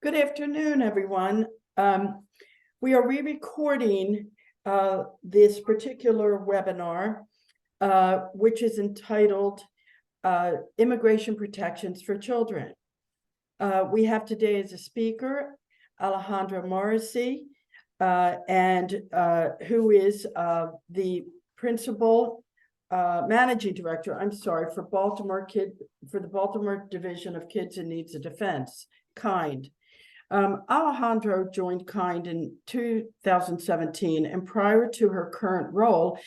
Good afternoon, everyone. We are re-recording this particular webinar, which is entitled Immigration Protections for Children. We have today as a speaker, Alejandra Morisi, who is the principal managing director, for the Baltimore Division of Kids in Needs of Defense, KIND. Alejandra joined KIND in 2017, and prior to her current role,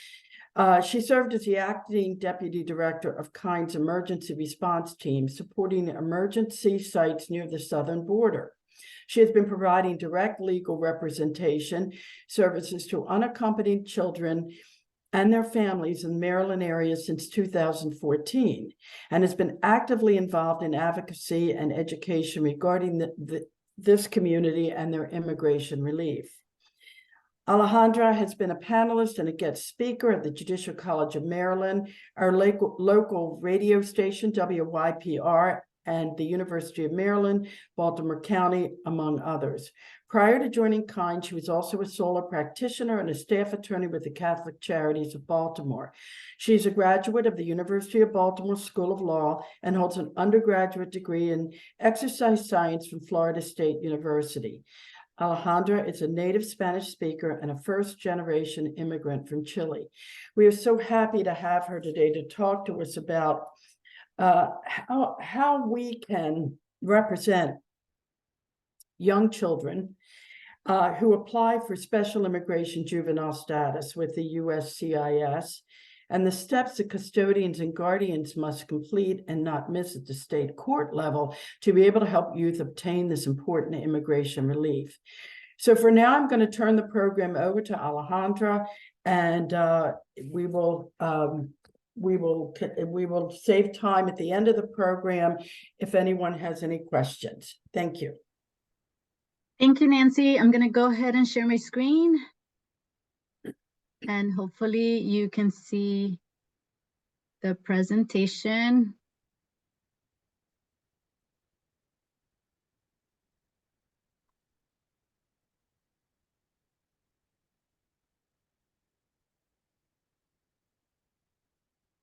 she served as the acting deputy director of KIND's emergency response team, supporting emergency sites near the southern border. She has been providing direct legal representation services to unaccompanied children and their families in the Maryland area since 2014, and has been actively involved in advocacy and education regarding this community and their immigration relief. Alejandra has been a panelist and a guest speaker at the Judicial College of Maryland, our local radio station, WYPR, and the University of Maryland, Baltimore County, among others. Prior to joining KIND, she was also a solo practitioner and a staff attorney with the Catholic Charities of Baltimore. She is a graduate of the University of Baltimore School of Law and holds an undergraduate degree in exercise science from Florida State University. Alejandra is a native Spanish speaker and a first-generation immigrant from Chile. We are so happy to have her today to talk to us about how we can represent young children who apply for Special Immigration Juvenile Status with the USCIS, and the steps that custodians and guardians must complete and not miss at the state court level to be able to help youth obtain this important immigration relief. So for now, I'm going to turn the program over to Alejandra, and we will save time at the end of the program if anyone has any questions. Thank you. Thank you, Nancy. I'm going to go ahead and share my screen. And hopefully you can see the presentation.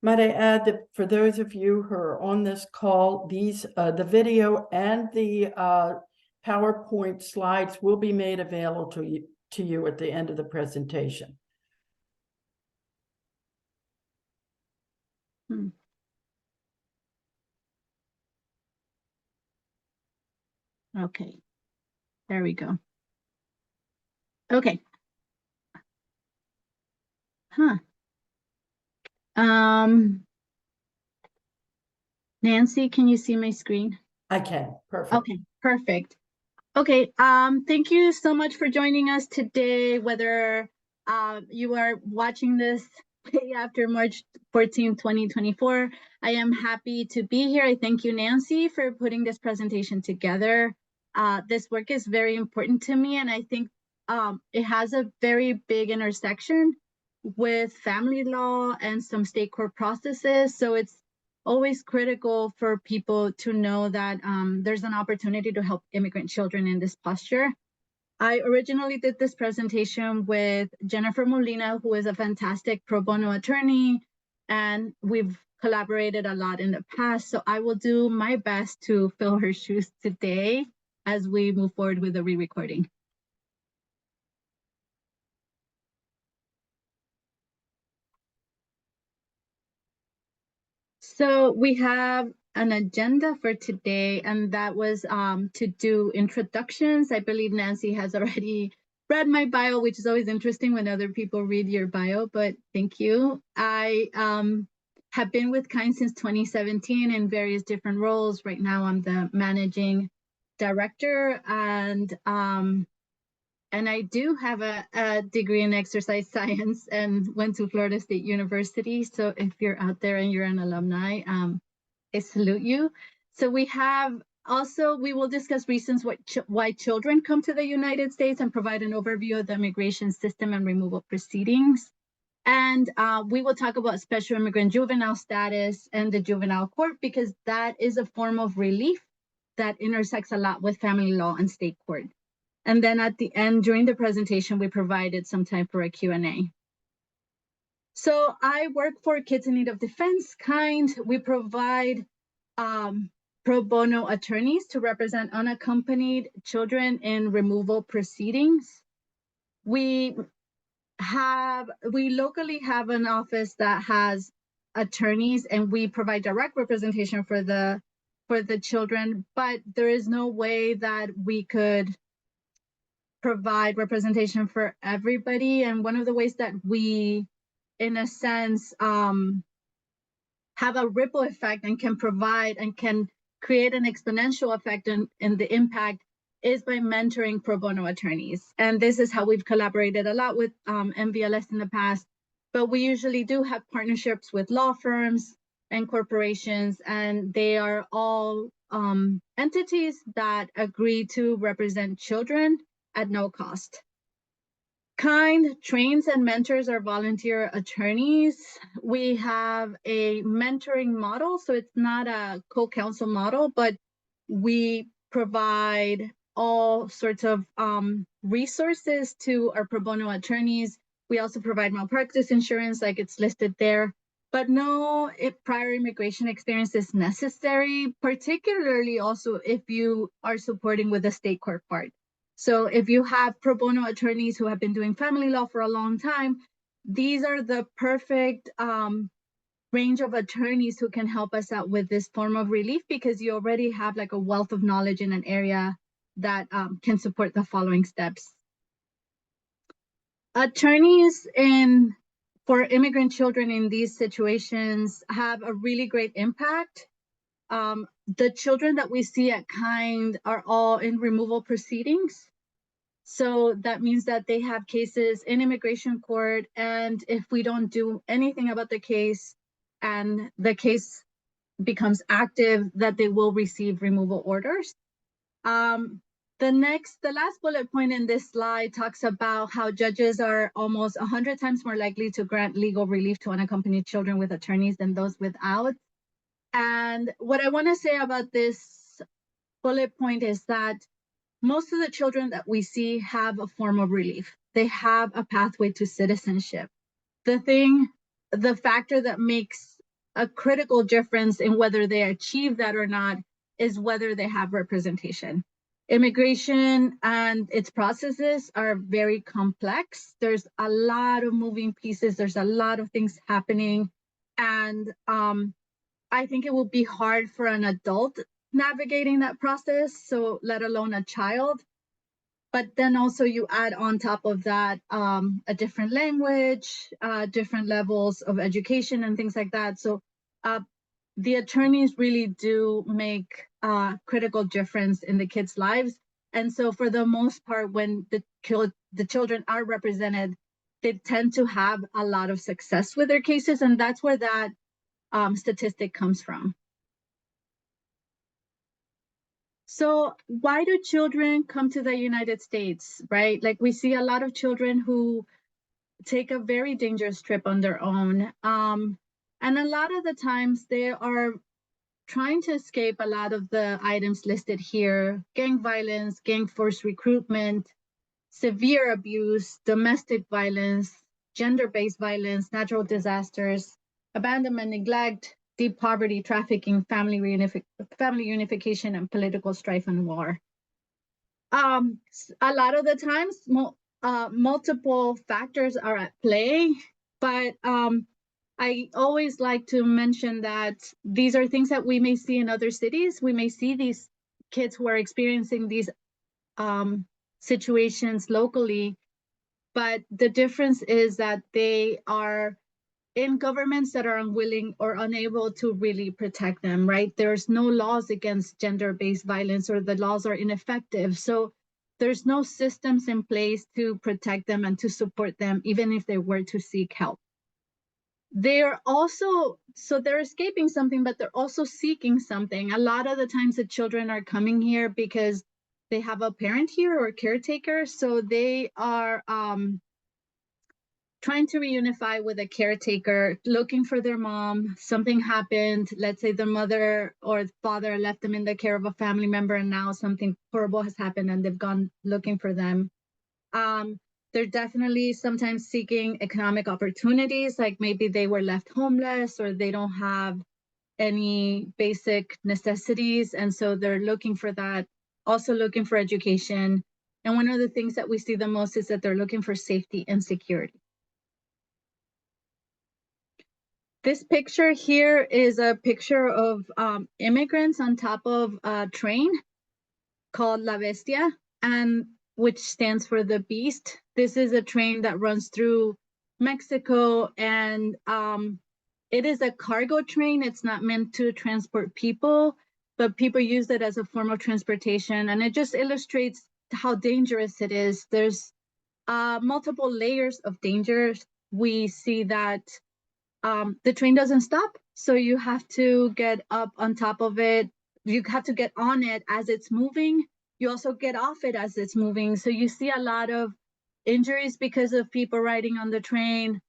Might I add that for those of you who are on this call, the video and the PowerPoint slides will be made available to you at the end of the presentation. Okay, there we go. Okay. Nancy, can you see my screen? I can. Perfect. Okay, perfect. Okay, thank you so much for joining us today, whether you are watching this after March 14, 2024. I am happy to be here. I thank you, Nancy, for putting this presentation together. This work is very important to me, and I think it has a very big intersection with family law and some state court processes. So it's always critical for people to know that there's an opportunity to help immigrant children in this posture. I originally did this presentation with Jennifer Molina, who is a fantastic pro bono attorney, and we've collaborated a lot in the past. So I will do my best to fill her shoes today as we move forward with the re-recording. So we have an agenda for today, and that was to do introductions. I believe Nancy has already read my bio, which is always interesting when other people read your bio, but thank you. I have been with KIND since 2017 in various different roles. Right now I'm the managing director, and I do have a degree in exercise science and went to Florida State University. So if you're out there and you're an alumni, I salute you. So we will discuss reasons why children come to the United States and provide an overview of the immigration system and removal proceedings. And we will talk about Special Immigrant Juvenile Status and the juvenile court, because that is a form of relief that intersects a lot with family law and state court. And then at the end, during the presentation, we provided some time for a Q&A. So I work for Kids in Need of Defense, KIND. We provide pro bono attorneys to represent unaccompanied children in removal proceedings. We locally have an office that has attorneys, and we provide direct representation for the children, but there is no way that we could provide representation for everybody. And one of the ways that we, in a sense, have a ripple effect and can provide and can create an exponential effect in the impact is by mentoring pro bono attorneys. And this is how we've collaborated a lot with MVLS in the past, but we usually do have partnerships with law firms and corporations, and they are all entities that agree to represent children at no cost. KIND trains and mentors our volunteer attorneys. We have a mentoring model, so it's not a co-counsel model, but we provide all sorts of resources to our pro bono attorneys. We also provide malpractice insurance, like it's listed there, but no prior immigration experience is necessary, particularly also if you are supporting with the state court part. So if you have pro bono attorneys who have been doing family law for a long time, these are the perfect range of attorneys who can help us out with this form of relief, because you already have like a wealth of knowledge in an area that can support the following steps. Attorneys for immigrant children in these situations have a really great impact. The children that we see at KIND are all in removal proceedings. So that means that they have cases in immigration court, and if we don't do anything about the case and the case becomes active, that they will receive removal orders. The last bullet point in this slide talks about how judges are almost 100 times more likely to grant legal relief to unaccompanied children with attorneys than those without. And what I want to say about this bullet point is that most of the children that we see have a form of relief. They have a pathway to citizenship. The factor that makes a critical difference in whether they achieve that or not is whether they have representation. Immigration and its processes are very complex. There's a lot of moving pieces. There's a lot of things happening. And I think it will be hard for an adult navigating that process, so let alone a child. But then also you add on top of that a different language, different levels of education and things like that. So the attorneys really do make a critical difference in the kids' lives. And so for the most part, when the children are represented, they tend to have a lot of success with their cases. And that's where that statistic comes from. So why do children come to the United States, right? Like we see a lot of children who take a very dangerous trip on their own. And a lot of the times they are trying to escape a lot of the items listed here: gang violence, gang force recruitment, severe abuse, domestic violence, gender-based violence, natural disasters, abandonment, neglect, deep poverty, trafficking, family unification, and political strife and war. A lot of the times, multiple factors are at play, but I always like to mention that these are things that we may see in other cities. We may see these kids who are experiencing these situations locally, but the difference is that they are in governments that are unwilling or unable to really protect them, right? There's no laws against gender-based violence, or the laws are ineffective. So there's no systems in place to protect them and to support them, even if they were to seek help. They're escaping something, but they're also seeking something. A lot of the times the children are coming here because they have a parent here or caretaker. So they are trying to reunify with a caretaker, looking for their mom. Something happened. Let's say the mother or father left them in the care of a family member, and now something horrible has happened and they've gone looking for them. They're definitely sometimes seeking economic opportunities, like maybe they were left homeless or they don't have any basic necessities. And so they're looking for that, also looking for education. And one of the things that we see the most is that they're looking for safety and security. This picture here is a picture of immigrants on top of a train called La Bestia, and which stands for the beast. This is a train that runs through Mexico, and it is a cargo train. It's not meant to transport people, but people use it as a form of transportation, and it just illustrates how dangerous it is. There's multiple layers of dangers. We see that the train doesn't stop, so you have to get up on top of it. You have to get on it as it's moving. You also get off it as it's moving. So you see a lot of injuries because of people riding on the train.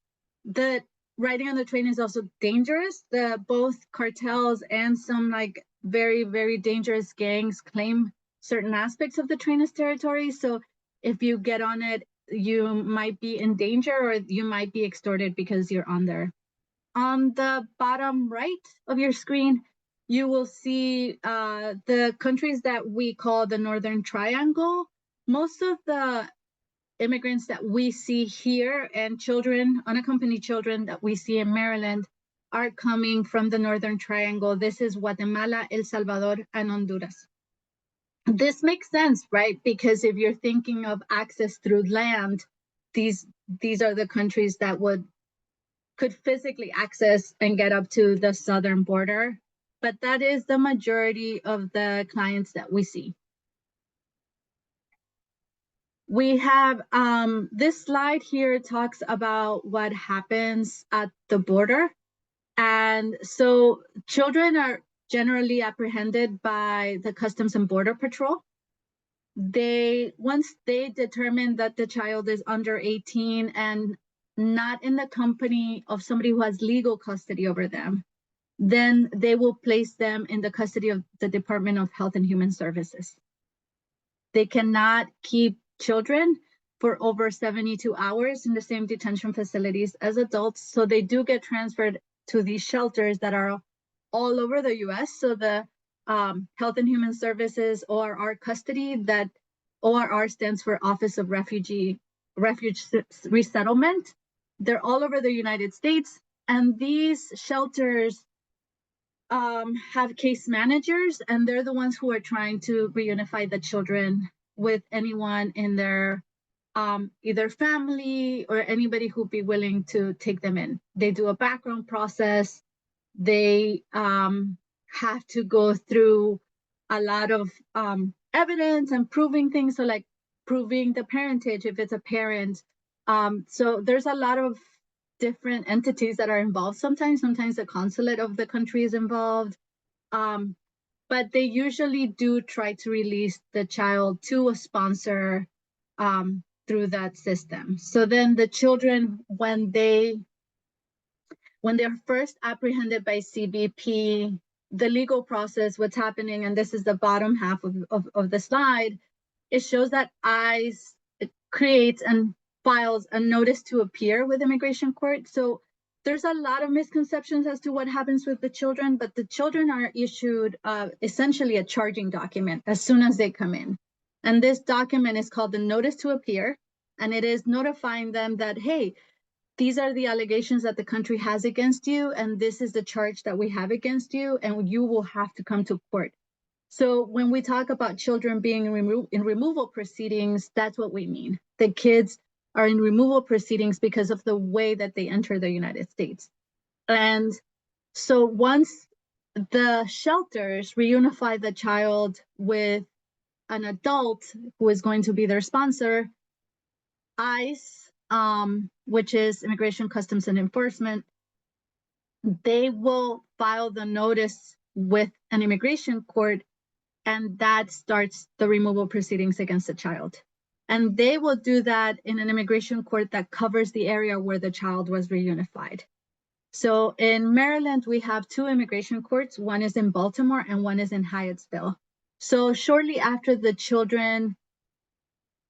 The riding on the train is also dangerous. Both cartels and some like very, very dangerous gangs claim certain aspects of the train as territory. So if you get on it, you might be in danger or you might be extorted because you're on there. On the bottom right of your screen, you will see the countries that we call the Northern Triangle. Most of the immigrants that we see here and children, unaccompanied children that we see in Maryland are coming from the Northern Triangle. This is Guatemala, El Salvador, and Honduras. This makes sense, right? Because if you're thinking of access through land, these are the countries that could physically access and get up to the southern border, but that is the majority of the clients that we see. We have this slide here talks about what happens at the border. And so children are generally apprehended by the Customs and Border Patrol. Once they determine that the child is under 18 and not in the company of somebody who has legal custody over them, then they will place them in the custody of the Department of Health and Human Services. They cannot keep children for over 72 hours in the same detention facilities as adults, so they do get transferred to these shelters that are all over the US. So the Health and Human Services, ORR custody, that ORR stands for Office of Refuge Resettlement. They're all over the United States, and these shelters have case managers, and they're the ones who are trying to reunify the children with anyone in their either family or anybody who'd be willing to take them in. They do a background process. They have to go through a lot of evidence and proving things, so like proving the parentage if it's a parent. So there's a lot of different entities that are involved. Sometimes the consulate of the country is involved, but they usually do try to release the child to a sponsor through that system. So then the children, when they're first apprehended by CBP, the legal process, what's happening, and this is the bottom half of the slide, it shows that ICE creates and files a notice to appear with immigration court. So there's a lot of misconceptions as to what happens with the children, but the children are issued essentially a charging document as soon as they come in. And this document is called the notice to appear, and it is notifying them that, hey, these are the allegations that the country has against you, and this is the charge that we have against you, and you will have to come to court. So when we talk about children being in removal proceedings, that's what we mean. The kids are in removal proceedings because of the way that they enter the United States. And so once the shelters reunify the child with an adult who is going to be their sponsor, ICE, which is Immigration, Customs, and Enforcement, they will file the notice with an immigration court, and that starts the removal proceedings against the child. And they will do that in an immigration court that covers the area where the child was reunified. So in Maryland, we have 2 immigration courts. One is in Baltimore and one is in Hyattsville. So shortly after the children,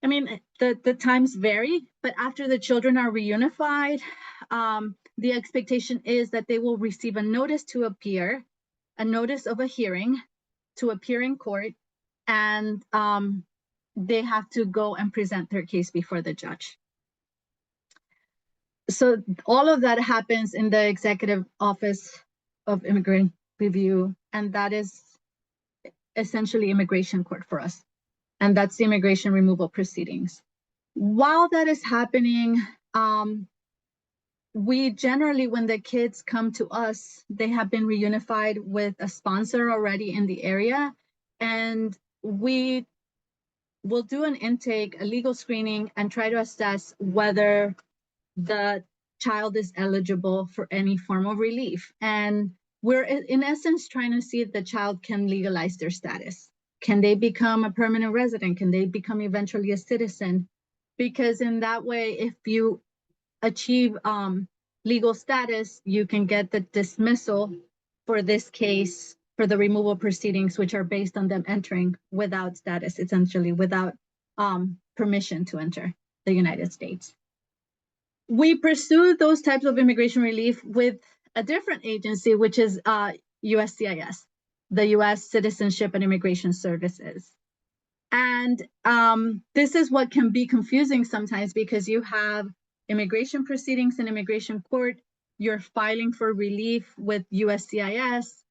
I mean, the times vary, but after the children are reunified, the expectation is that they will receive a notice to appear, a notice of a hearing to appear in court, and they have to go and present their case before the judge. So all of that happens in the Executive Office of Immigrant Review, and that is essentially immigration court for us. And that's the immigration removal proceedings. While that is happening, we generally, when the kids come to us, they have been reunified with a sponsor already in the area, and we will do an intake, a legal screening, and try to assess whether the child is eligible for any form of relief. And we're in essence trying to see if the child can legalize their status. Can they become a permanent resident? Can they become eventually a citizen? Because in that way, if you achieve legal status, you can get the dismissal for this case, for the removal proceedings, which are based on them entering without status, essentially without permission to enter the United States. We pursue those types of immigration relief with a different agency, which is USCIS, the U.S. Citizenship and Immigration Services. And this is what can be confusing sometimes, because you have immigration proceedings in immigration court, you're filing for relief with USCIS,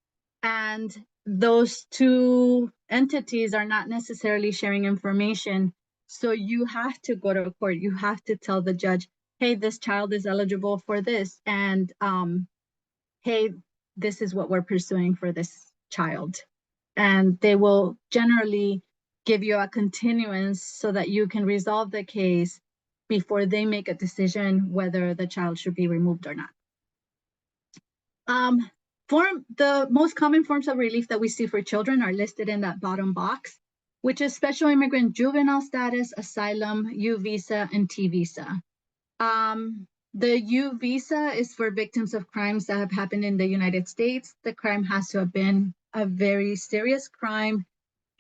and those 2 entities are not necessarily sharing information. So you have to go to court. You have to tell the judge, hey, this child is eligible for this, and hey, this is what we're pursuing for this child. And they will generally give you a continuance so that you can resolve the case before they make a decision whether the child should be removed or not. The most common forms of relief that we see for children are listed in that bottom box, which is Special Immigrant Juvenile Status, Asylum, U visa, and T visa. The U visa is for victims of crimes that have happened in the United States. The crime has to have been a very serious crime,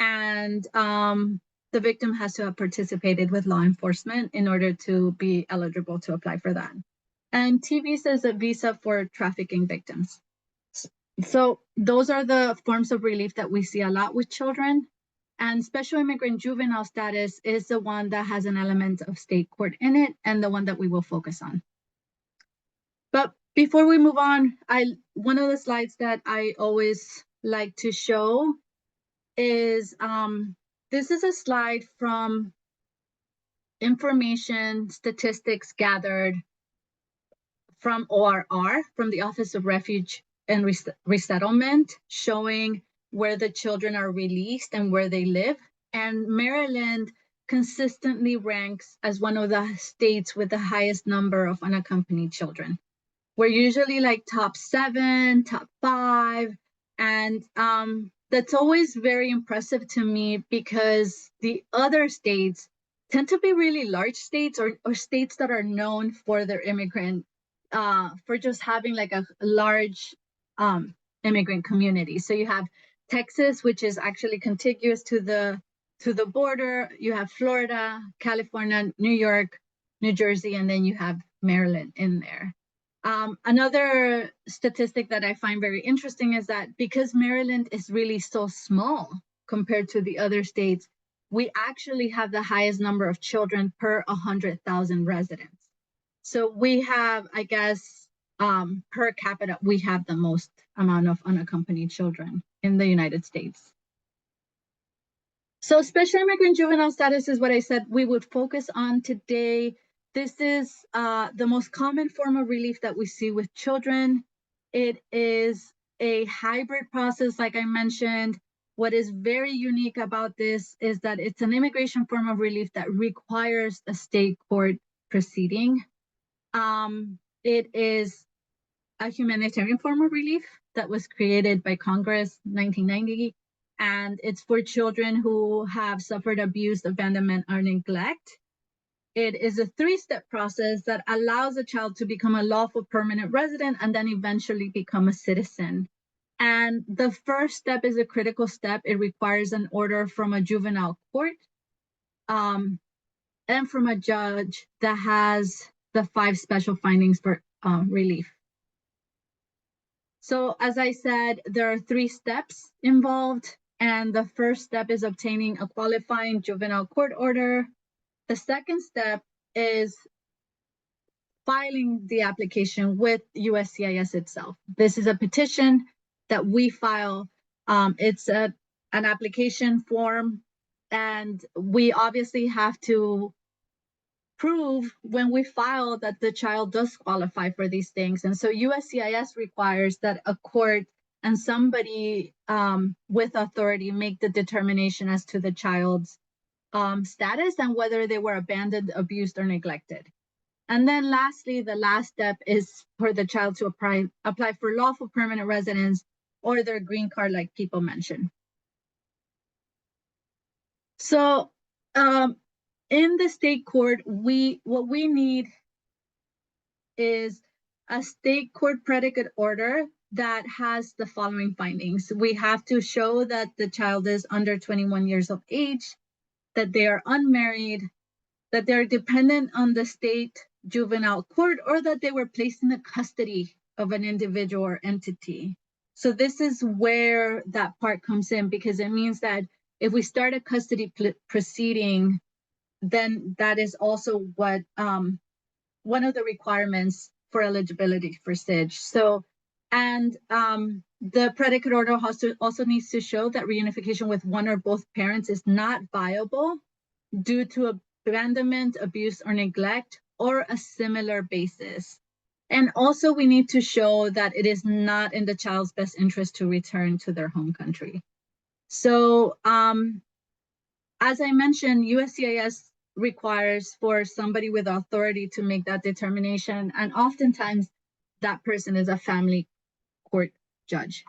and the victim has to have participated with law enforcement in order to be eligible to apply for that. And T visa is a visa for trafficking victims. So those are the forms of relief that we see a lot with children. And Special Immigrant Juvenile Status is the one that has an element of state court in it, and the one that we will focus on. But before we move on, one of the slides that I always like to show is this is a slide from information statistics gathered from ORR, from the Office of Refuge and Resettlement, showing where the children are released and where they live. And Maryland consistently ranks as one of the states with the highest number of unaccompanied children. We're usually like top 7, top 5, and that's always very impressive to me, because the other states tend to be really large states, or states that are known for their immigrant, for just having like a large immigrant community. So you have Texas, which is actually contiguous to the border. You have Florida, California, New York, New Jersey, and then you have Maryland in there. Another statistic that I find very interesting is that because Maryland is really so small compared to the other states, we actually have the highest number of children per 100,000 residents. So we have, I guess, per capita, we have the most amount of unaccompanied children in the United States. So Special Immigrant Juvenile Status is what I said we would focus on today. This is the most common form of relief that we see with children. It is a hybrid process, like I mentioned. What is very unique about this is that it's an immigration form of relief that requires a state court proceeding. It is a humanitarian form of relief that was created by Congress in 1990, and it's for children who have suffered abuse, abandonment, or neglect. it is a 3-step process that allows a child to become a lawful permanent resident and then eventually become a citizen. And the first step is a critical step. It requires an order from a juvenile court and from a judge that has the 5 special findings for relief. So as I said, there are 3 steps involved. And the first step is obtaining a qualifying juvenile court order. The second step is filing the application with USCIS itself. This is a petition that we file. It's an application form, and we obviously have to prove when we file that the child does qualify for these things. And so USCIS requires that a court and somebody with authority make the determination as to the child's status and whether they were abandoned, abused, or neglected. And then lastly, the last step is for the child to apply for lawful permanent residence or their green card, like people mentioned. So in the state court, what we need is a state court predicate order that has the following findings. We have to show that the child is under 21 years of age, that they are unmarried, that they're dependent on the state juvenile court, or that they were placed in the custody of an individual or entity. So this is where that part comes in, because it means that if we start a custody proceeding, then that is also what one of the requirements for eligibility for SIDGE. So, and the predicate order also needs to show that reunification with one or both parents is not viable due to abandonment, abuse, or neglect, or a similar basis. And also we need to show that it is not in the child's best interest to return to their home country. So as I mentioned, USCIS requires for somebody with authority to make that determination, and oftentimes that person is a family court judge.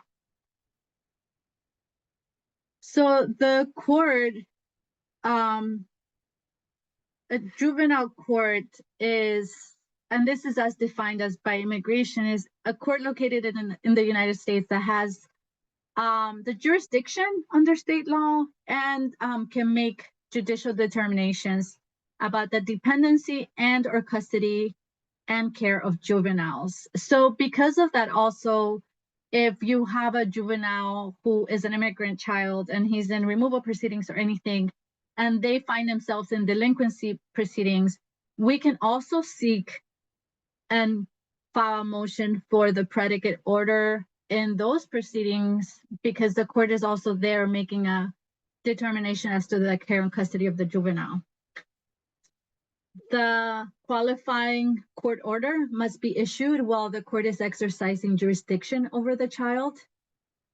So the court, a juvenile court is, and this is as defined as by immigration, is a court located in the United States that has the jurisdiction under state law and can make judicial determinations about the dependency and or custody and care of juveniles. So because of that, also, if you have a juvenile who is an immigrant child and he's in removal proceedings or anything, and they find themselves in delinquency proceedings, we can also seek and file a motion for the predicate order in those proceedings, because the court is also there making a determination as to the care and custody of the juvenile. The qualifying court order must be issued while the court is exercising jurisdiction over the child.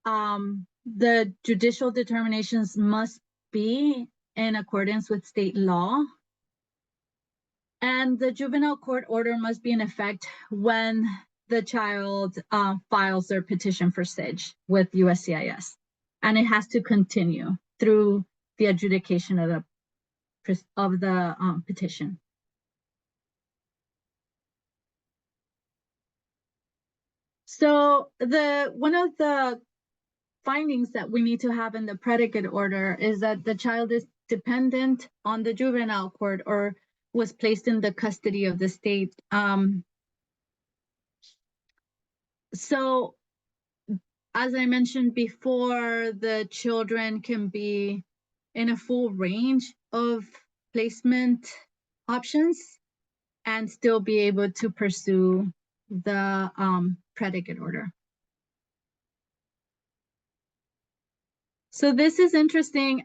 The judicial determinations must be in accordance with state law. And the juvenile court order must be in effect when the child files their petition for SIDGE with USCIS. And it has to continue through the adjudication of the petition. So one of the findings that we need to have in the predicate order is that the child is dependent on the juvenile court or was placed in the custody of the state. So as I mentioned before, the children can be in a full range of placement options and still be able to pursue the predicate order. So this is interesting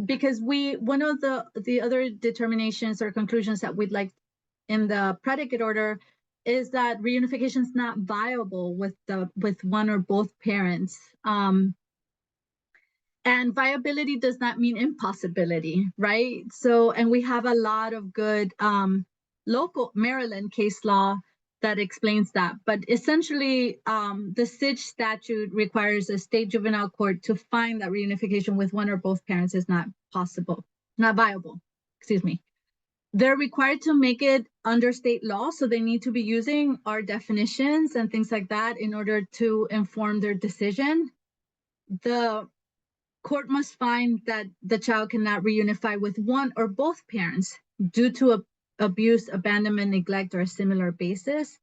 because one of the other determinations or conclusions that we'd like in the predicate order is that reunification is not viable with one or both parents. And viability does not mean impossibility, right? So, and we have a lot of good local Maryland case law that explains that. But essentially, the SIDGE statute requires a state juvenile court to find that reunification with one or both parents is not possible, not viable, excuse me. they're required to make it under state law, so they need to be using our definitions and things like that in order to inform their decision. The court must find that the child cannot reunify with one or both parents due to abuse, abandonment, neglect, or a similar basis.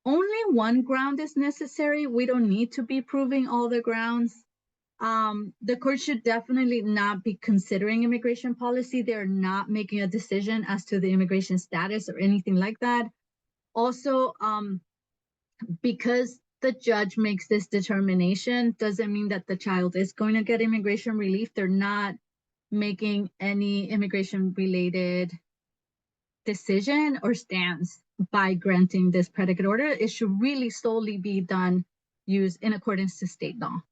Only one ground is necessary. We don't need to be proving all the grounds. The court should definitely not be considering immigration policy. They're not making a decision as to the immigration status or anything like that. Also, because the judge makes this determination doesn't mean that the child is going to get immigration relief. They're not making any immigration related decision or stance by granting this predicate order. It should really solely be done used in accordance to state law.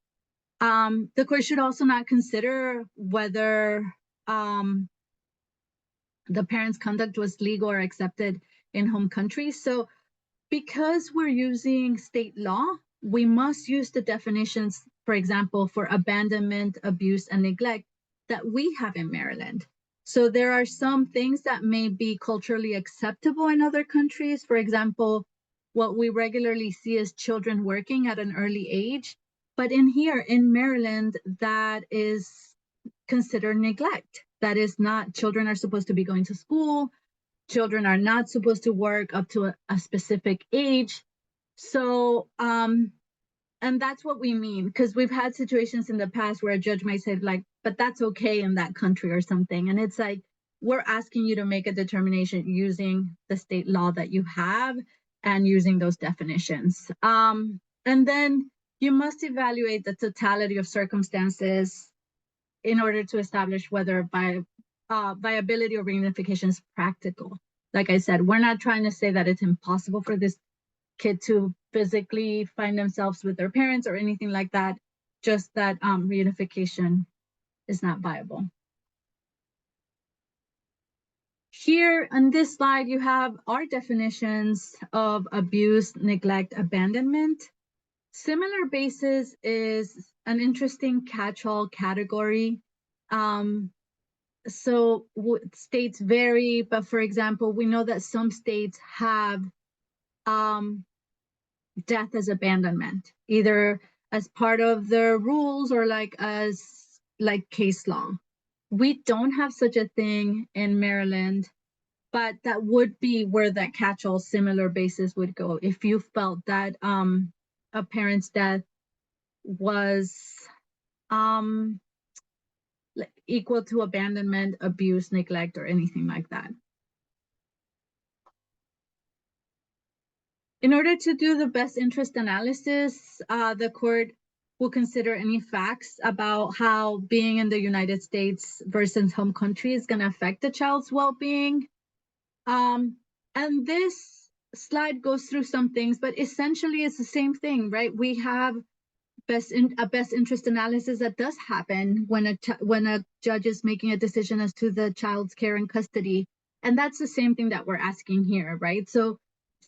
The court should also not consider whether the parent's conduct was legal or accepted in home country. So because we're using state law, we must use the definitions, for example, for abandonment, abuse, and neglect that we have in Maryland. So there are some things that may be culturally acceptable in other countries. For example, what we regularly see is children working at an early age. But in here, in Maryland, that is considered neglect. That is not, children are supposed to be going to school. Children are not supposed to work up to a specific age. So, and that's what we mean, because we've had situations in the past where a judge might say like, but that's okay in that country or something. And it's like, we're asking you to make a determination using the state law that you have and using those definitions. And then you must evaluate the totality of circumstances in order to establish whether viability or reunification is practical. Like I said, we're not trying to say that it's impossible for this kid to physically find themselves with their parents or anything like that, just that reunification is not viable. Here on this slide, you have our definitions of abuse, neglect, abandonment. Similar basis is an interesting catch-all category. So states vary, but for example, we know that some states have death as abandonment, either as part of their rules or like as like case law. We don't have such a thing in Maryland, but that would be where that catch-all similar basis would go if you felt that a parent's death was equal to abandonment, abuse, neglect, or anything like that. In order to do the best interest analysis, the court will consider any facts about how being in the United States versus home country is going to affect the child's well-being. And this slide goes through some things, but essentially it's the same thing, right? We have a best interest analysis that does happen when a judge is making a decision as to the child's care and custody. And that's the same thing that we're asking here, right? So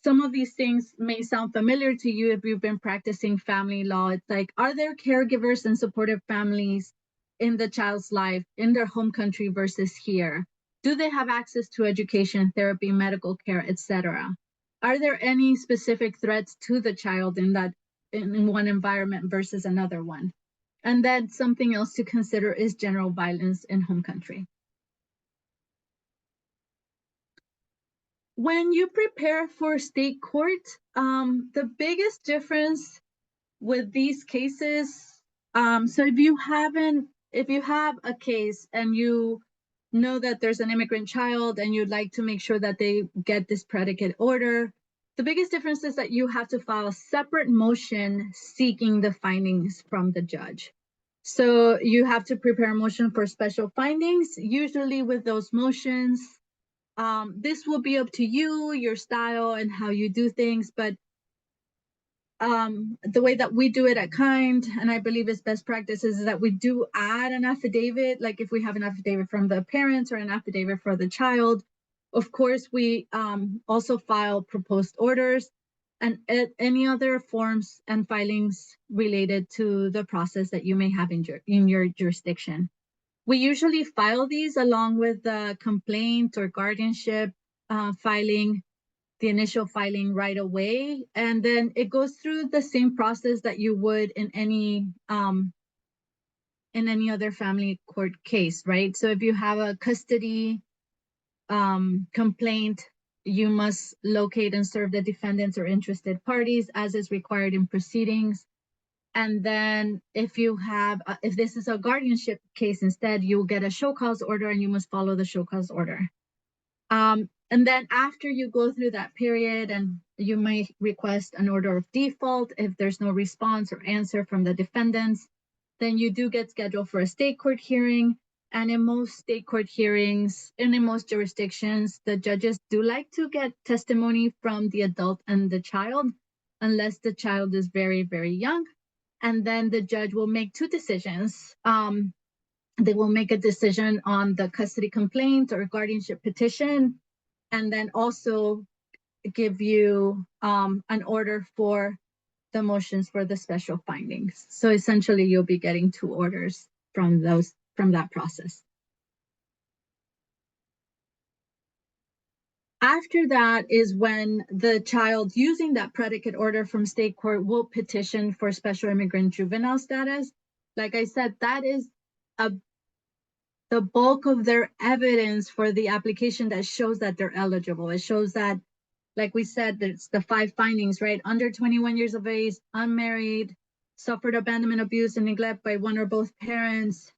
some of these things may sound familiar to you if you've been practicing family law. It's like, are there caregivers and supportive families in the child's life in their home country versus here? Do they have access to education, therapy, medical care, etc.? Are there any specific threats to the child in one environment versus another one? And then something else to consider is general violence in home country. When you prepare for state court, the biggest difference with these cases, so if you have a case and you know that there's an immigrant child and you'd like to make sure that they get this predicate order, the biggest difference is that you have to file a separate motion seeking the findings from the judge. So you have to prepare a motion for special findings. Usually with those motions, this will be up to you, your style, and how you do things. But the way that we do it at Kind, and I believe it's best practice, is that we do add an affidavit, like if we have an affidavit from the parents or an affidavit for the child. Of course, we also file proposed orders and any other forms and filings related to the process that you may have in your jurisdiction. We usually file these along with the complaint or guardianship filing, the initial filing right away. And then it goes through the same process that you would in any other family court case, right? So if you have a custody complaint, you must locate and serve the defendants or interested parties as is required in proceedings. And then if this is a guardianship case instead, you'll get a show cause order and you must follow the show cause order. And then after you go through that period, and you may request an order of default if there's no response or answer from the defendants, then you do get scheduled for a state court hearing. And in most state court hearings and in most jurisdictions, the judges do like to get testimony from the adult and the child, unless the child is very, very young. And then the judge will make two decisions. They will make a decision on the custody complaint or guardianship petition, and then also give you an order for the motions for the special findings. So essentially, you'll be getting two orders from that process. After that is when the child using that predicate order from state court will petition for special immigrant juvenile status. Like I said, that is the bulk of their evidence for the application that shows that they're eligible. It shows that, like we said, it's the 5 findings, right? Under 21 years of age, unmarried, suffered abandonment, abuse, and neglect by one or both parents.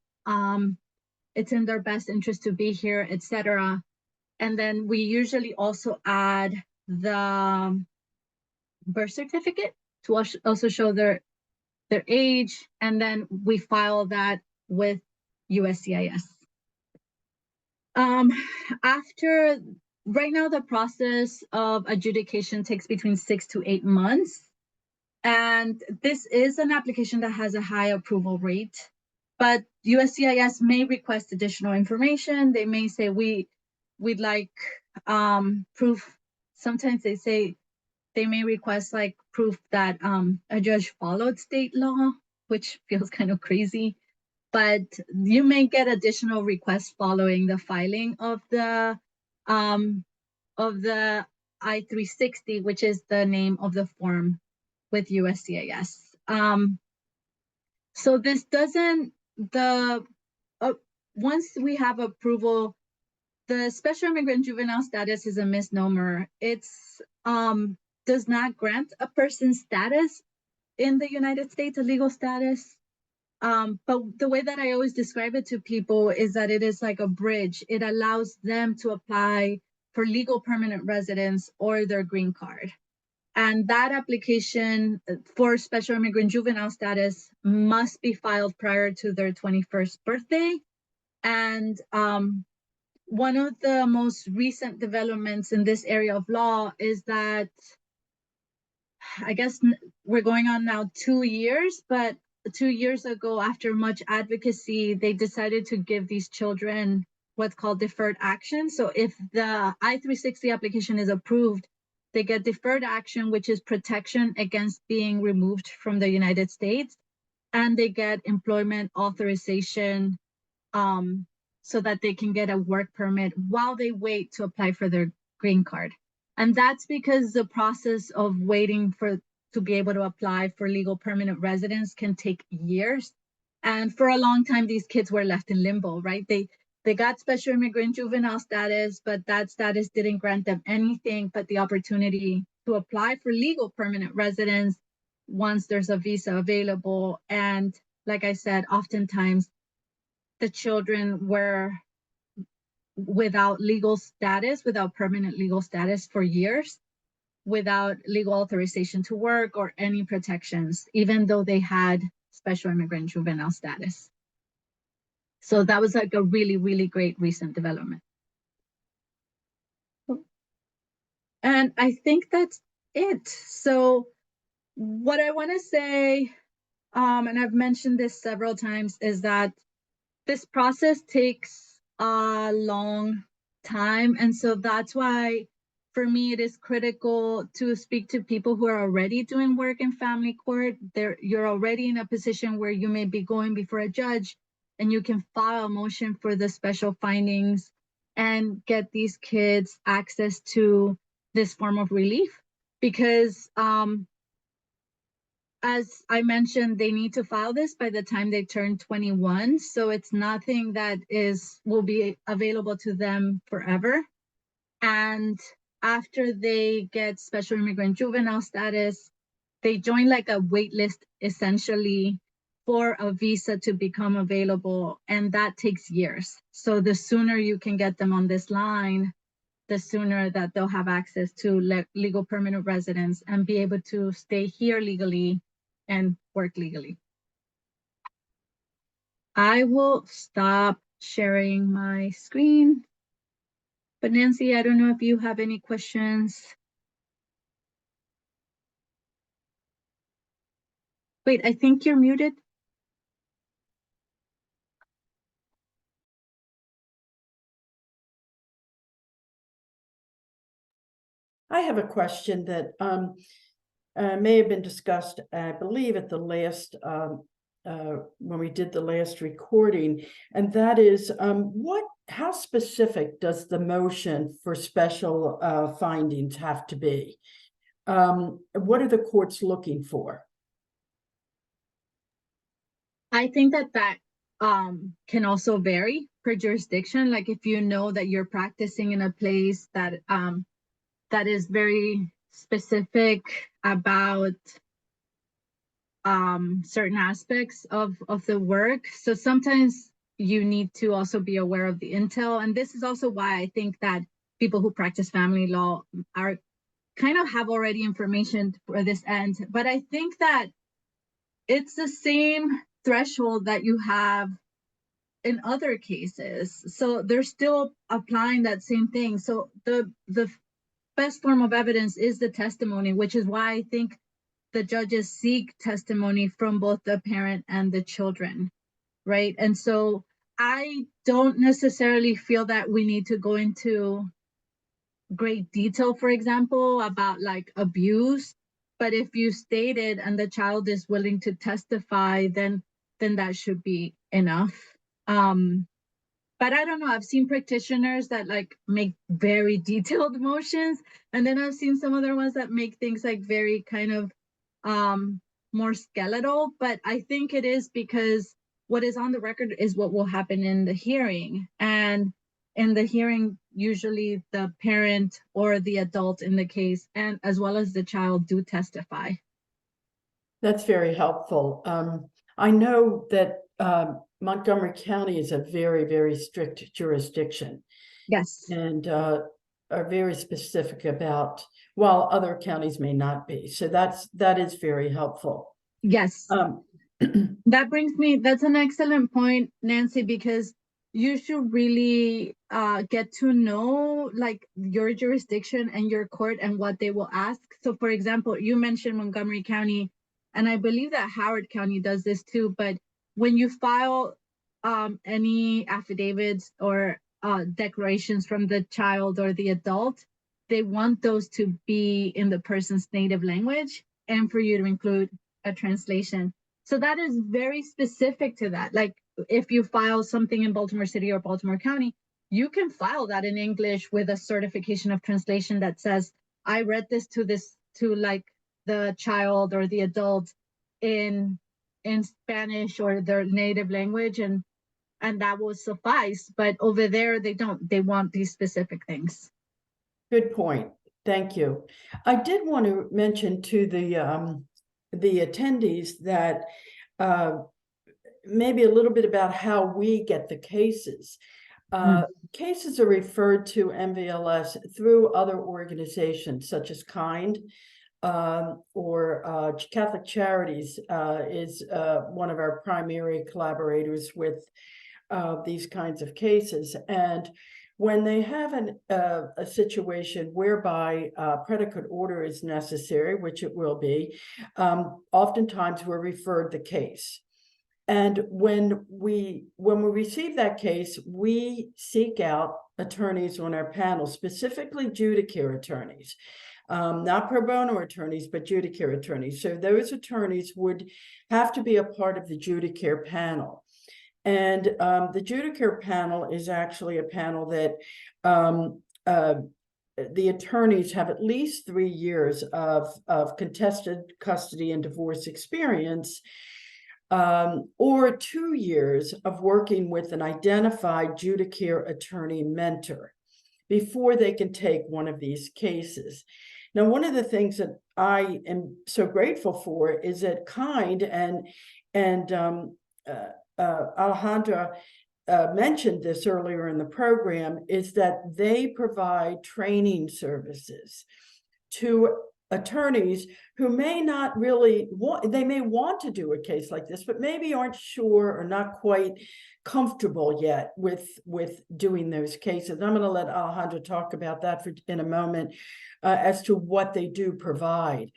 It's in their best interest to be here, etc. And then we usually also add the birth certificate to also show their age, and then we file that with USCIS. Right now, the process of adjudication takes between 6 to 8 months. And this is an application that has a high approval rate, but USCIS may request additional information. They may say, we'd like proof. Sometimes they say they may request like proof that a judge followed state law, which feels kind of crazy. But you may get additional requests following the filing of the I-360, which is the name of the form with USCIS. So this doesn't, once we have approval, the special immigrant juvenile status is a misnomer. It's does not grant a person status in the United States, a legal status. But the way that I always describe it to people is that it is like a bridge. It allows them to apply for legal permanent residence or their green card. And that application for special immigrant juvenile status must be filed prior to their 21st birthday. And one of the most recent developments in this area of law is that, I guess we're going on now 2 years, but 2 years ago, after much advocacy, they decided to give these children what's called deferred action. So if the I-360 application is approved, they get deferred action, which is protection against being removed from the United States, and they get employment authorization so that they can get a work permit while they wait to apply for their green card. And that's because the process of waiting to be able to apply for legal permanent residence can take years. And for a long time, these kids were left in limbo, right? They got special immigrant juvenile status, but that status didn't grant them anything but the opportunity to apply for legal permanent residence once there's a visa available. And like I said, oftentimes the children were without legal status, without permanent legal status for years, without legal authorization to work or any protections, even though they had special immigrant juvenile status. So that was like a really, really great recent development. And I think that's it. So what I want to say, and I've mentioned this several times, is that this process takes a long time. And so that's why, for me, it is critical to speak to people who are already doing work in family court. You're already in a position where you may be going before a judge and you can file a motion for the special findings and get these kids access to this form of relief. Because as I mentioned, they need to file this by the time they turn 21. So it's nothing that will be available to them forever. And after they get special immigrant juvenile status, they join like a wait list essentially for a visa to become available. And that takes years. So the sooner you can get them on this line, the sooner that they'll have access to legal permanent residence and be able to stay here legally and work legally. I will stop sharing my screen. But Nancy, I don't know if you have any questions. Wait, I think you're muted. I have a question that may have been discussed, I believe, at the last when we did the last recording, and that is how specific does the motion for special findings have to be? What are the courts looking for? I think that can also vary per jurisdiction. Like if you know that you're practicing in a place that that is very specific about certain aspects of the work. So sometimes you need to also be aware of the intel. And this is also why I think that people who practice family law are kind of have already information for this end. But I think that it's the same threshold that you have in other cases. So they're still applying that same thing. So the best form of evidence is the testimony, which is why I think the judges seek testimony from both the parent and the children, right? And so I don't necessarily feel that we need to go into great detail, for example, about like abuse. But if you stated and the child is willing to testify, then that should be enough. But I don't know, I've seen practitioners that like make very detailed motions, and then I've seen some other ones that make things like very kind of more skeletal. But I think it is because what is on the record is what will happen in the hearing. And in the hearing, usually the parent or the adult in the case, and as well as the child, do testify. That's very helpful. I know that Montgomery County is a very, very strict jurisdiction. Yes. And are very specific about, while other counties may not be. So that is very helpful. Yes. That brings me, that's an excellent point, Nancy, because you should really get to know like your jurisdiction and your court and what they will ask. So for example, you mentioned Montgomery County, and I believe that Howard County does this too, but when you file any affidavits or declarations from the child or the adult, they want those to be in the person's native language and for you to include a translation. So that is very specific to that. Like if you file something in Baltimore City or Baltimore County, you can file that in English with a certification of translation that says, I read this to like the child or the adult in Spanish or their native language, and that will suffice. But over there, they don't. They want these specific things. Good point. Thank you. I did want to mention to the attendees that maybe a little bit about how we get the cases. Cases are referred to MVLS through other organizations such as KIND, or Catholic Charities is one of our primary collaborators with these kinds of cases. And when they have a situation whereby a predicate order is necessary, which it will be, oftentimes we're referred the case. And when we receive that case, we seek out attorneys on our panel, specifically Judicare attorneys. Not pro bono attorneys, but Judicare attorneys. So those attorneys would have to be a part of the Judicare panel. And the Judicare panel is actually a panel that the attorneys have at least 3 years of contested custody and divorce experience, or 2 years of working with an identified Judicare attorney mentor before they can take one of these cases. Now, one of the things that I am so grateful for is that Kind and Alejandra mentioned this earlier in the program, is that they provide training services to attorneys who may not really want, they may want to do a case like this, but maybe aren't sure or not quite comfortable yet with doing those cases. I'm going to let Alejandra talk about that in a moment, as to what they do provide.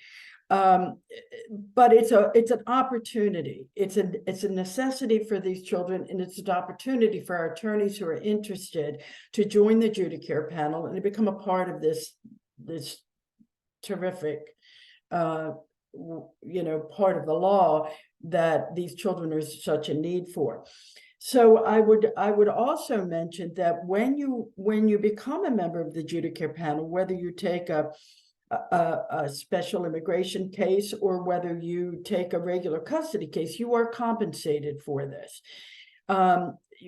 But it's an opportunity. It's a necessity for these children, and it's an opportunity for our attorneys who are interested to join the Judicare panel and to become a part of this terrific, part of the law that these children are such a need for. So I would also mention that when you become a member of the Judicare panel, whether you take a special immigration case or whether you take a regular custody case, you are compensated for this.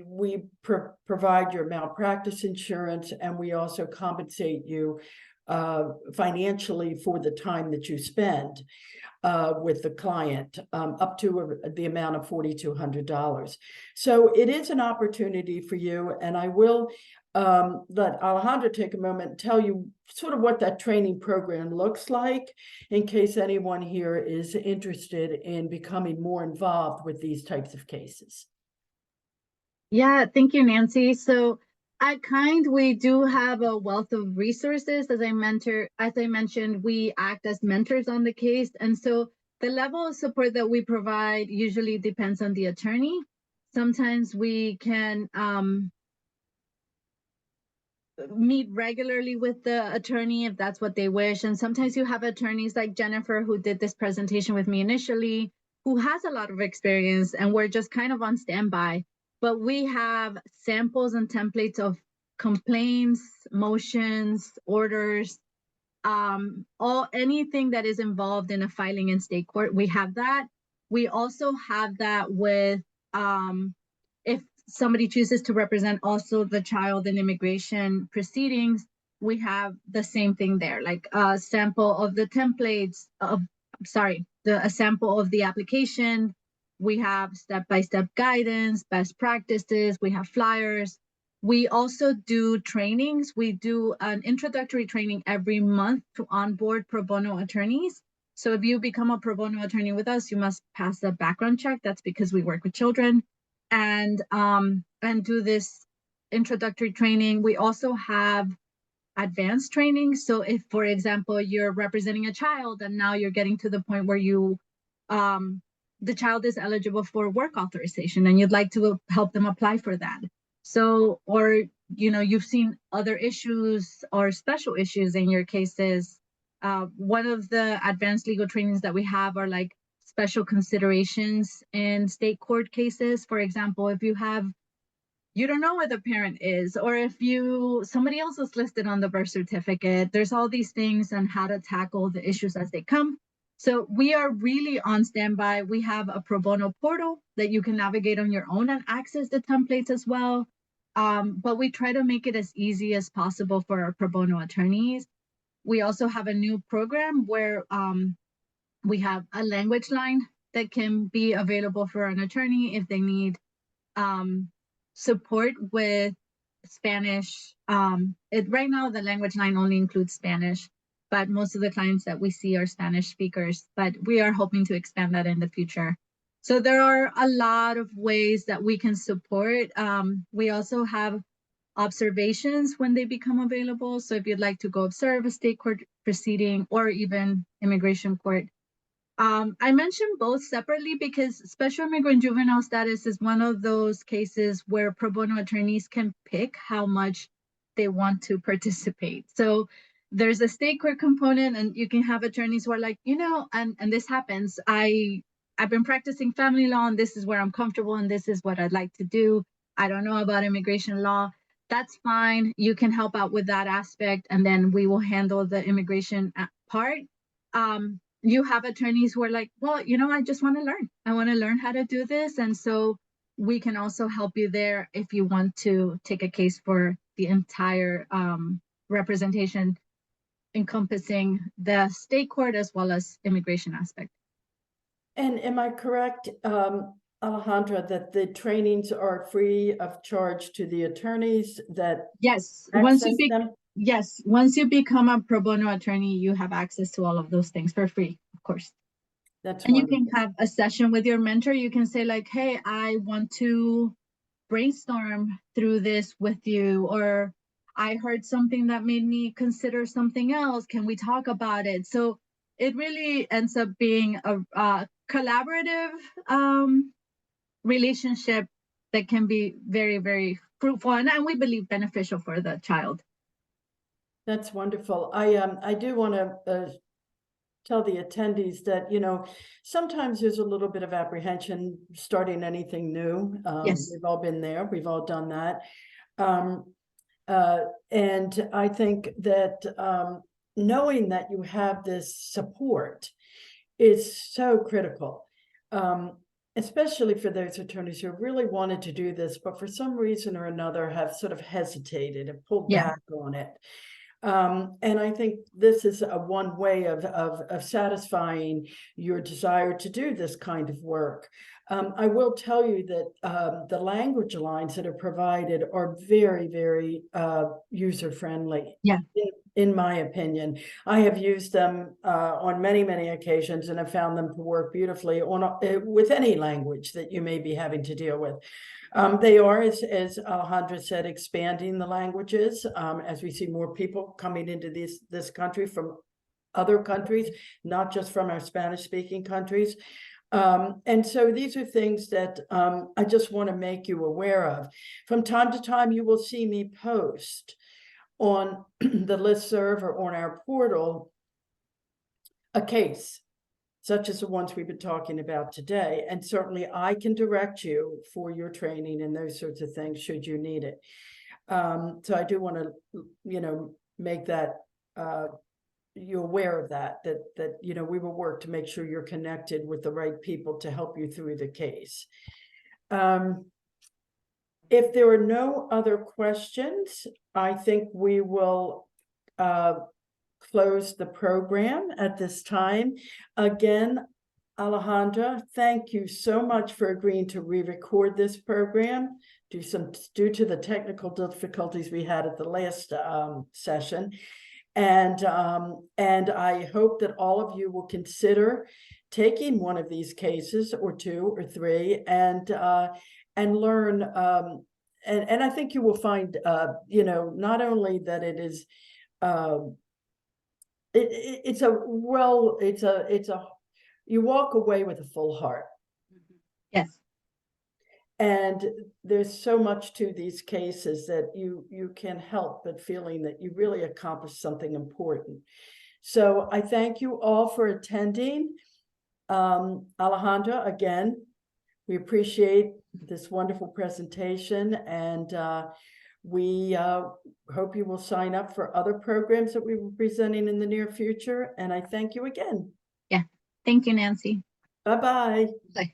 We provide your malpractice insurance, and we also compensate you financially for the time that you spend with the client, up to the amount of $4,200. So it is an opportunity for you, and I will let Alejandra take a moment and tell you sort of what that training program looks like, in case anyone here is interested in becoming more involved with these types of cases. Yeah, thank you, Nancy. So at Kind, we do have a wealth of resources. As I mentioned, we act as mentors on the case. And so the level of support that we provide usually depends on the attorney. Sometimes we can meet regularly with the attorney if that's what they wish. And sometimes you have attorneys like Jennifer, who did this presentation with me initially, who has a lot of experience, and we're just kind of on standby. But we have samples and templates of complaints, motions, orders, anything that is involved in a filing in state court. We have that. We also have that with if somebody chooses to represent also the child in immigration proceedings, we have the same thing there, like a sample of the templates of, a sample of the application. We have step-by-step guidance, best practices, we have flyers. We also do trainings. We do an introductory training every month to onboard pro bono attorneys. So if you become a pro bono attorney with us, you must pass a background check. That's because we work with children, and do this introductory training. We also have advanced training. So if, for example, you're representing a child and now you're getting to the point where you the child is eligible for work authorization and you'd like to help them apply for that. So, or, you've seen other issues or special issues in your cases. One of the advanced legal trainings that we have are like special considerations in state court cases. For example, if you don't know where the parent is, or if somebody else is listed on the birth certificate, there's all these things on how to tackle the issues as they come. So we are really on standby. We have a pro bono portal that you can navigate on your own and access the templates as well. But we try to make it as easy as possible for our pro bono attorneys. We also have a new program where we have a language line that can be available for an attorney if they need support with Spanish. Right now, the language line only includes Spanish, but most of the clients that we see are Spanish speakers, but we are hoping to expand that in the future. So there are a lot of ways that we can support. We also have observations when they become available. So if you'd like to go observe a state court proceeding or even immigration court. I mentioned both separately because Special Immigrant Juvenile Status is one of those cases where pro bono attorneys can pick how much they want to participate. So there's a state court component, and you can have attorneys who are like, and this happens. I I've been practicing family law and this is where I'm comfortable and this is what I'd like to do. I don't know about immigration law. That's fine. You can help out with that aspect, and then we will handle the immigration part. You have attorneys who are like, well, I just want to learn. I want to learn how to do this. And so we can also help you there if you want to take a case for the entire representation encompassing the state court as well as immigration aspect. And am I correct, Alejandra, that the trainings are free of charge to the attorneys that Yes, access them? Yes, once you become a pro bono attorney, you have access to all of those things for free, of course. That's And wonderful. you can have a session with your mentor. You can say like, hey, I want to brainstorm through this with you, or I heard something that made me consider something else. Can we talk about it? So it really ends up being a collaborative relationship that can be very, very fruitful and we believe beneficial for the child. That's wonderful. I do want to tell the attendees that, sometimes there's a little bit of apprehension starting anything new. Yes. We've all been there. We've all done that. And I think that knowing that you have this support is so critical, especially for those attorneys who really wanted to do this, but for some reason or another have sort of hesitated and pulled back on it. And I think this is one way of satisfying your desire to do this kind of work. I will tell you that the language lines that are provided are very, very user-friendly. Yeah. In my opinion, I have used them on many, many occasions and have found them to work beautifully with any language that you may be having to deal with. They are, as Alejandra said, expanding the languages as we see more people coming into this country from other countries, not just from our Spanish-speaking countries. And so these are things that I just want to make you aware of. From time to time, you will see me post on the listserv or on our portal a case, such as the ones we've been talking about today. And certainly I can direct you for your training and those sorts of things should you need it. So I do want to, make that you aware of that we will work to make sure you're connected with the right people to help you through the case. If there are no other questions, I think we will close the program at this time. Again, Alejandra, thank you so much for agreeing to re-record this program due to the technical difficulties we had at the last session. And I hope that all of you will consider taking one of these cases or two or three and learn. And I think you will find, not only that it is, you walk away with a full heart. Yes. And there's so much to these cases that you can't help but feeling that you really accomplished something important. So I thank you all for attending. Alejandra, again, we appreciate this wonderful presentation, and we hope you will sign up for other programs that we will be presenting in the near future. And I thank you again. Yeah. Thank you, Nancy. Bye-bye. Bye.